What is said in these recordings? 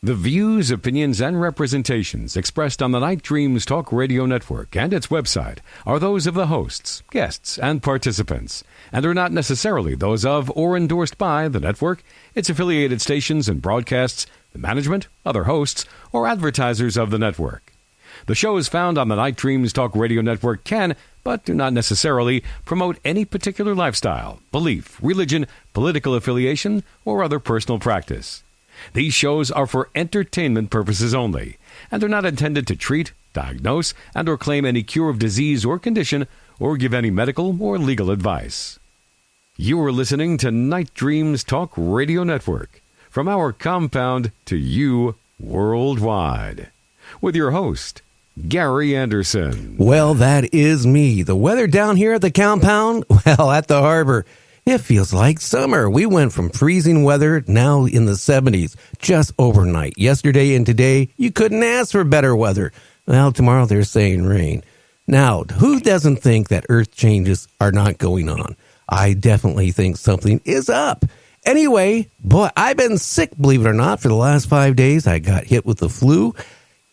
The views, opinions, and representations expressed on the Night Dreams Talk Radio Network and its website are those of the hosts, guests, and participants, and are not necessarily those of or endorsed by the network, its affiliated stations and broadcasts, the management, other hosts, or advertisers of the network. The shows found on the Night Dreams Talk Radio Network can, but do not necessarily, promote any particular lifestyle, belief, religion, political affiliation, or other personal practice. These shows are for entertainment purposes only, and are not intended to treat, diagnose, and or claim any cure of disease or condition, or give any medical or legal advice. You are listening to Night Dreams Talk Radio Network, from our compound to you worldwide, with your host, Gary Anderson. Well, that is me. The weather down here at the compound, well, at the harbor, it feels like summer. We went from freezing weather now in the 70s just overnight. Yesterday and today, you couldn't ask for better weather. Well, tomorrow they're saying rain. Now, who doesn't think that earth changes are not going on? I definitely think something is up. Anyway, boy, I've been sick, believe it or not, for the last 5 days. I got hit with the flu.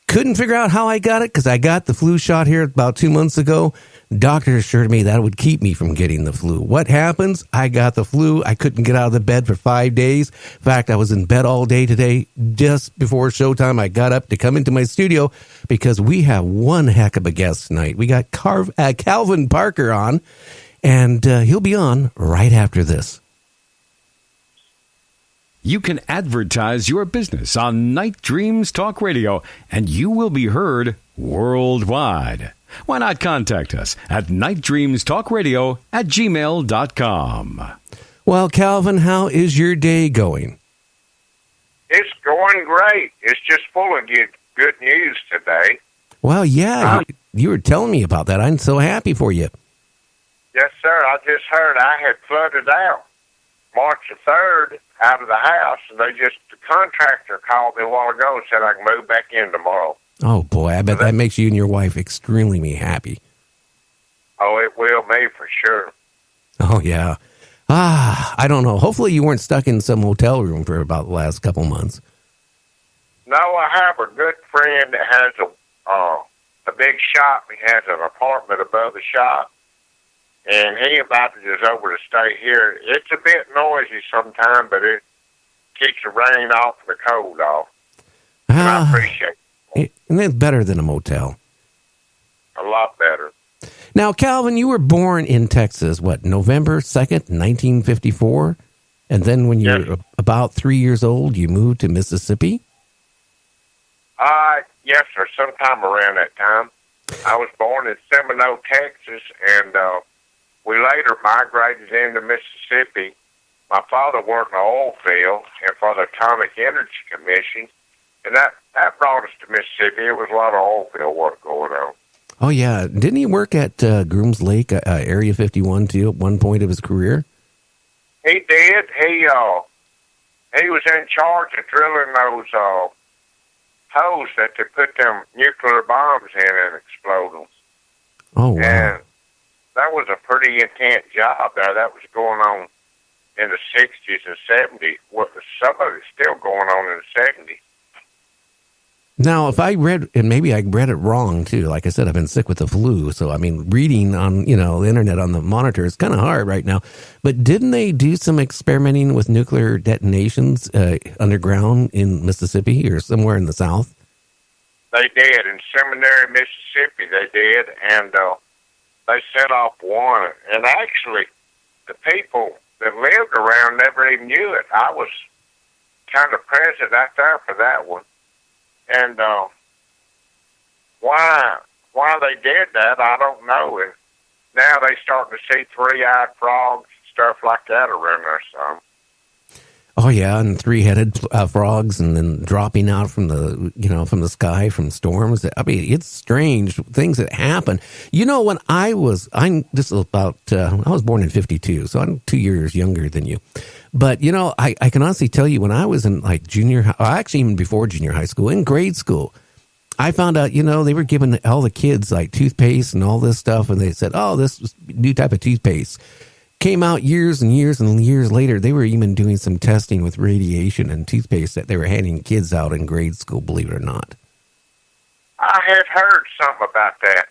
Couldn't figure out how I got it because I got the flu shot here about 2 months ago. Doctor assured me that would keep me from getting the flu. What happens? I got the flu. I couldn't get out of the bed for 5 days. In fact, I was in bed all day today. Just before showtime, I got up to come into my studio because we have one heck of a guest tonight. We got Calvin Parker on, and he'll be on right after this. You can advertise your business on Night Dreams Talk Radio, and you will be heard worldwide. Why not contact us at nightdreamstalkradio@gmail.com. Well, Calvin, how is your day going? It's going great. It's just full of good news today. Well, yeah, you were telling me about that. I'm so happy for you. Yes, sir. I just heard I had flooded out March the 3rd out of the house, and the contractor called me a while ago and said I can move back in tomorrow. Oh, boy, I bet that makes you and your wife extremely happy. Oh, it will me for sure. Oh, yeah. I don't know. Hopefully you weren't stuck in some hotel room for about the last couple months. No, I have a good friend that has a big shop. He has an apartment above the shop, and he invited us over to stay here. It's a bit noisy sometimes, but it keeps the rain off and the cold off. And I appreciate it. And it's better than a motel. A lot better. Now, Calvin, you were born in Texas, November 2nd, 1954? And then when you were about 3 years old, you moved to Mississippi? Yes, sir, sometime around that time. I was born in Seminole, Texas, and we later migrated into Mississippi. My father worked in the oil field and for the Atomic Energy Commission, and that brought us to Mississippi. It was a lot of oil field work going on. Oh, yeah. Didn't he work at Grooms Lake, Area 51, too, at one point of his career? He did. He was in charge of drilling those holes that they put them nuclear bombs in and explode them. Oh, wow. And that was a pretty intense job there. That was going on in the 60s and 70s. Some of it's still going on in the 70s. Now, if I read, and maybe I read it wrong, too. Like I said, I've been sick with the flu. So, I mean, reading on, the internet on the monitor is kind of hard right now. But didn't they do some experimenting with nuclear detonations underground in Mississippi or somewhere in the South? They did. In Seminary, Mississippi, they did. And they set off one. And actually, the people that lived around never even knew it. I was kind of present out there for that one. And why they did that, I don't know. And now they starting to see three-eyed frogs and stuff like that around there some. Oh yeah, and three-headed frogs, and then dropping out from the sky from storms. I mean, it's strange things that happen. When I was born in 52, so I'm 2 years younger than you. But, I can honestly tell you when I was in junior high, actually even before junior high school, in grade school, I found out, they were giving all the kids toothpaste and all this stuff. And they said, oh, this was new type of toothpaste. came out years and years and years later. They were even doing some testing with radiation and toothpaste that they were handing kids out in grade school, believe it or not. I had heard something about that.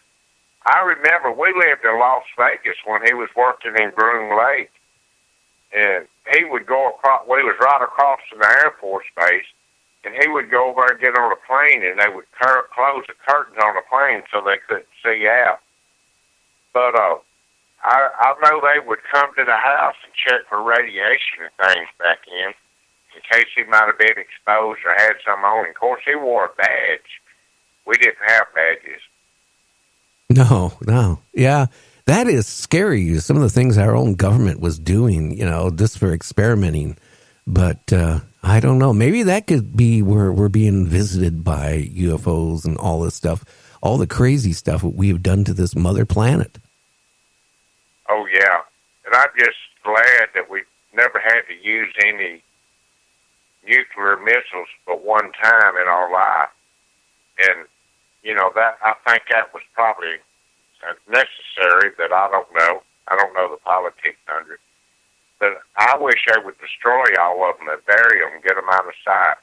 I remember we lived in Las Vegas when he was working in Groom Lake, and he would go across, we was right across from the Air Force Base, and he would go over and get on a plane, and they would close the curtains on the plane so they couldn't see out. But I know they would come to the house and check for radiation and things back in case he might have been exposed or had some on him. Of course, he wore a badge. We didn't have badges. No. Yeah, that is scary. Some of the things our own government was doing, just for experimenting. But I don't know. Maybe that could be where we're being visited by UFOs and all this stuff, all the crazy stuff that we've done to this mother planet. Oh, yeah. And I'm just glad that we never had to use any nuclear missiles but one time in our life. And, that I think that was probably necessary, that I don't know. I don't know the politics under it. But I wish they would destroy all of them and bury them and get them out of sight.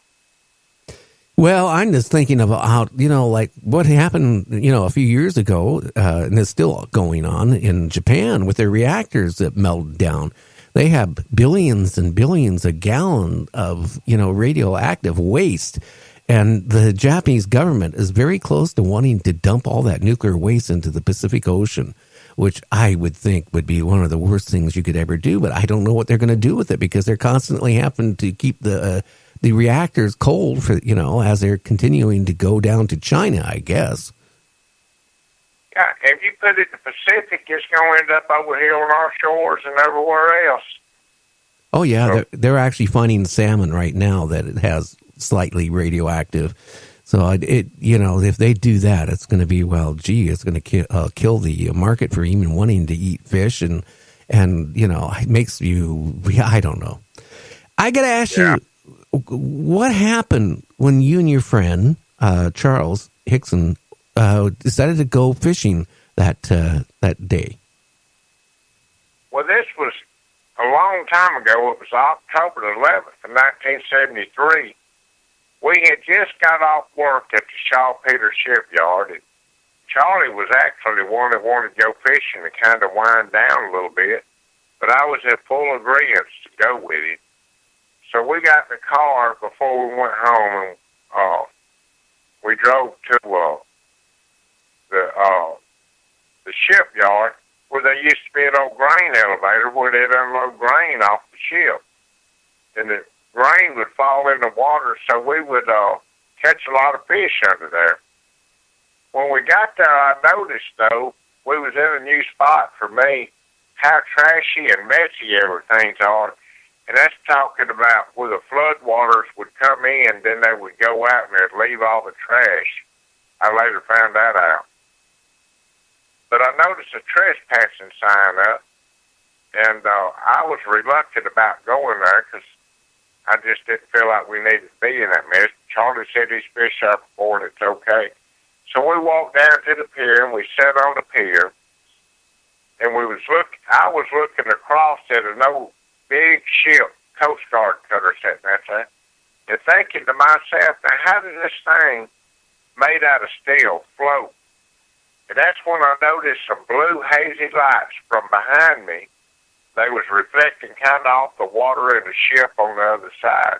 Well, I'm just thinking about, like what happened, a few years ago, and it's still going on in Japan with their reactors that melted down. They have billions and billions of gallons of, radioactive waste. And the Japanese government is very close to wanting to dump all that nuclear waste into the Pacific Ocean, which I would think would be one of the worst things you could ever do. But I don't know what they're going to do with it because they're constantly having to keep the reactors cold for, as they're continuing to go down to China, I guess. Yeah, if you put it in the Pacific, it's going to end up over here on our shores and everywhere else. Oh, yeah, they're actually finding salmon right now that it has slightly radioactive. So if they do that, it's going to be, it's going to kill the market for even wanting to eat fish, and it makes you, I don't know. I got to ask you, what happened when you and your friend Charles Hickson decided to go fishing that day? Well, this was a long time ago. It was October 11th of 1973. We had just got off work at the Saltpeter shipyard, and Charlie was actually one that wanted to go fishing to kind of wind down a little bit, but I was in full agreement to go with him. So we got in the car before we went home, and we drove to the shipyard where there used to be an old grain elevator where they'd unload grain off the ship. And the grain would fall in the water, so we would catch a lot of fish under there. When we got there, I noticed, though, we was in a new spot for me, how trashy and messy everything's are. And that's talking about where the floodwaters would come in, then they would go out and they'd leave all the trash. I later found that out. But I noticed a trespassing sign up, and I was reluctant about going there because I just didn't feel like we needed to be in that mess. Charlie said he's fished there before and it's okay. So we walked down to the pier and we sat on the pier, and I was looking across at an old big ship, Coast Guard cutter sitting out there, and thinking to myself, now how did this thing made out of steel float? And that's when I noticed some blue hazy lights from behind me. They was reflecting kind of off the water in the ship on the other side.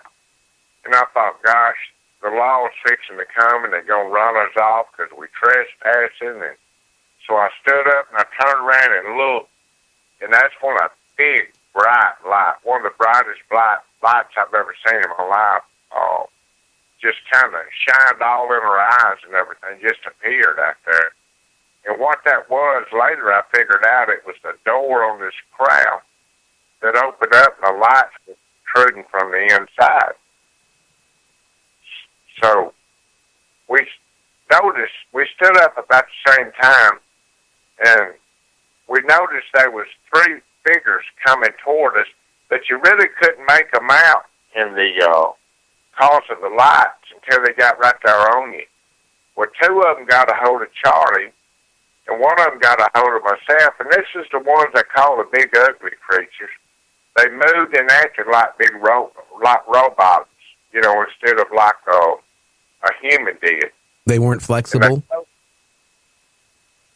And I thought, gosh, the law is fixing to come and they're going to run us off because we trespassing. And so I stood up and I turned around and looked. And that's when a big, bright light, one of the brightest lights I've ever seen in my life, just kind of shined all in her eyes and everything, just appeared out there. And what that was, later I figured out it was the door on this craft that opened up and the lights were protruding from the inside. So we stood up about the same time, and we noticed there was three figures coming toward us, but you really couldn't make them out in the cause of the lights until they got right there on you. Well, two of them got a hold of Charlie, and one of them got a hold of myself, and this is the ones they call the big ugly creatures. They moved and acted like big like robots, instead of like a human did. They weren't flexible?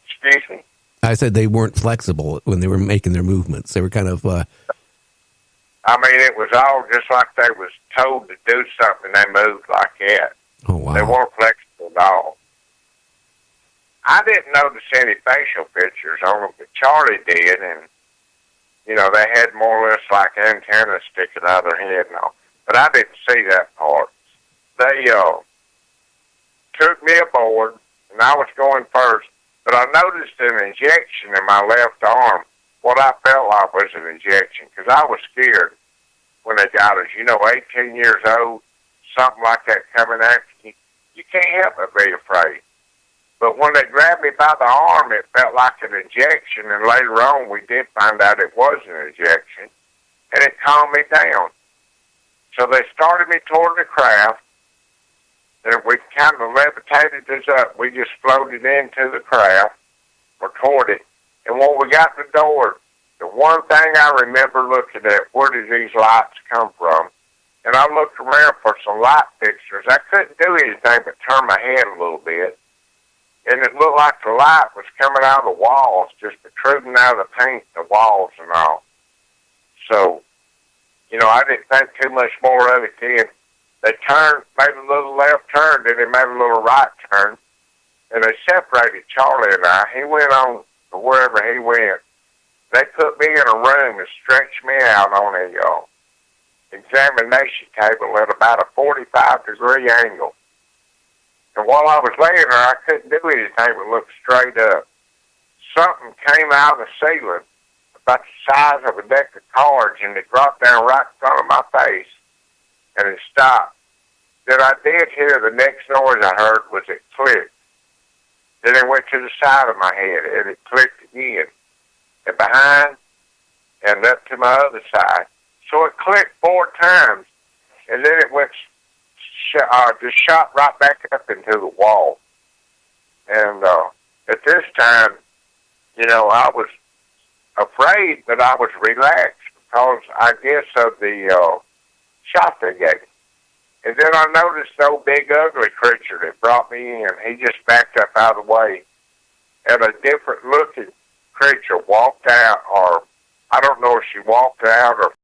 Excuse me? I said they weren't flexible when they were making their movements. They were kind of... it was all just like they was told to do something. They moved like that. Oh, wow. They weren't flexible at all. I didn't notice any facial features on them, but Charlie did, and, they had more or less like antennas sticking out of their head and all. But I didn't see that part. They took me aboard, and I was going first, but I noticed an injection in my left arm. What I felt like was an injection, because I was scared when they got us. 18 years old, something like that coming after you. You can't help but be afraid. But when they grabbed me by the arm, it felt like an injection, and later on we did find out it was an injection, and it calmed me down. So they started me toward the craft, and we kind of levitated us up. We just floated into the craft, or toward it, and when we got to the door, the one thing I remember looking at, where did these lights come from? And I looked around for some light fixtures. I couldn't do anything but turn my head a little bit. And it looked like the light was coming out of the walls, just protruding out of the paint, the walls and all. So, I didn't think too much more of it then. They made a little left turn, then they made a little right turn, and they separated Charlie and I. He went on to wherever he went. They put me in a room and stretched me out on a examination table at about a 45-degree angle. And while I was laying there, I couldn't do anything but look straight up. Something came out of the ceiling about the size of a deck of cards, and it dropped down right in front of my face, and it stopped. Then I did hear the next noise I heard was it clicked. Then it went to the side of my head, and it clicked again, and behind, and up to my other side. So it clicked 4 times, and then it went just shot right back up into the wall. And at this time, I was afraid, but I was relaxed because I guess of the shot they gave me. And then I noticed the old big ugly creature that brought me in. He just backed up out of the way. And a different looking creature walked out, or I don't know if she walked out or